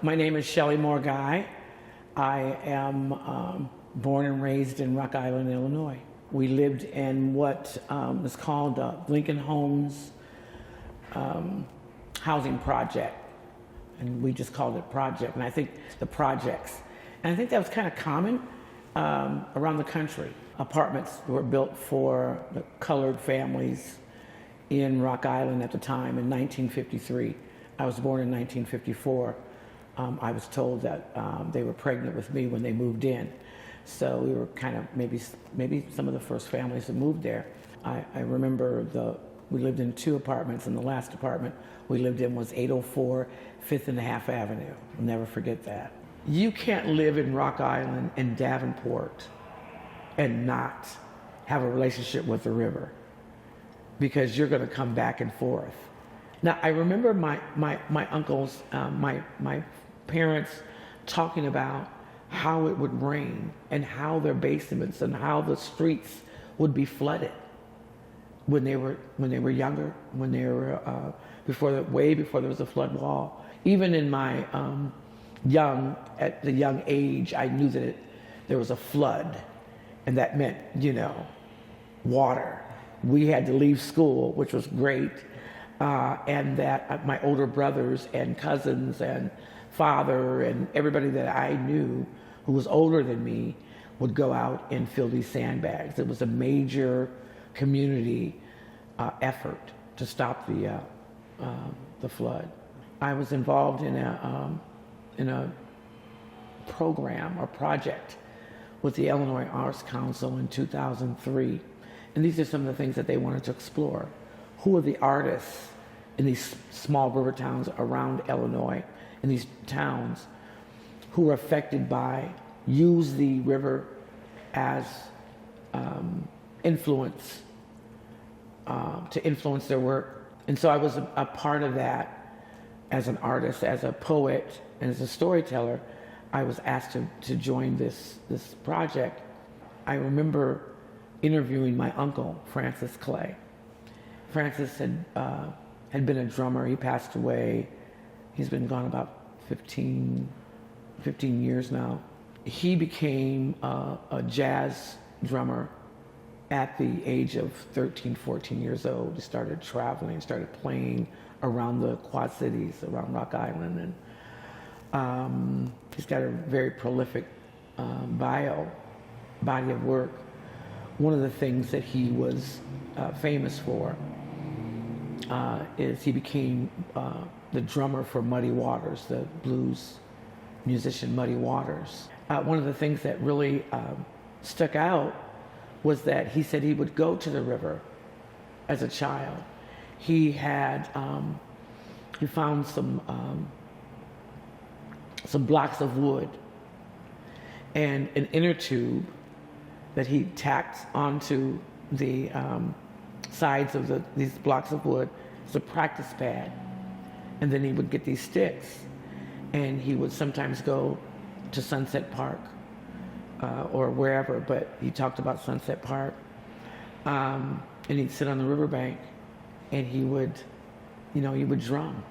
My name is Shellie Guy. I am born and raised in Rock Island, Illinois. We lived in what is called Lincoln Homes housing project, and we just called it project, and I think the projects. And I think that was kind of common around the country. Apartments were built for the colored families in Rock Island at the time in 1953. I was born in 1954. I was told that they were pregnant with me when they moved in. So we were kind of maybe some of the first families that moved there. I remember we lived in 2 apartments, and the last apartment we lived in was 804 5th and a Half Avenue. I'll never forget that. You can't live in Rock Island and Davenport and not have a relationship with the river, because you're going to come back and forth. Now, I remember my uncles, my parents talking about how it would rain and how their basements and how the streets would be flooded when they were younger, when they were way before there was a flood wall. Even in my at the young age, I knew that there was a flood, and that meant water. We had to leave school, which was great, and that my older brothers and cousins and father and everybody that I knew who was older than me would go out and fill these sandbags. It was a major community effort to stop the flood. I was involved in a program or project with the Illinois Arts Council in 2003. And these are some of the things that they wanted to explore. Who are the artists in these small river towns around Illinois, in these towns, who are affected by, use the river as influence, to influence their work. And so I was a part of that as an artist, as a poet, and as a storyteller. I was asked to join this project. I remember interviewing my uncle, Francis Clay. Francis had been a drummer. He passed away. He's been gone about 15 years now. He became a jazz drummer at the age of 13, 14 years old. He started traveling, started playing around the Quad Cities, around Rock Island, and he's got a very prolific body of work. One of the things that he was famous for is he became the drummer for Muddy Waters, the blues musician Muddy Waters. One of the things that really stuck out was that he said he would go to the river as a child. He found some blocks of wood and an inner tube that he tacked onto the sides of these blocks of wood as a practice pad. And then he would get these sticks, and he would sometimes go to Sunset Park or wherever, but he talked about Sunset Park, and he'd sit on the riverbank, and he would drum.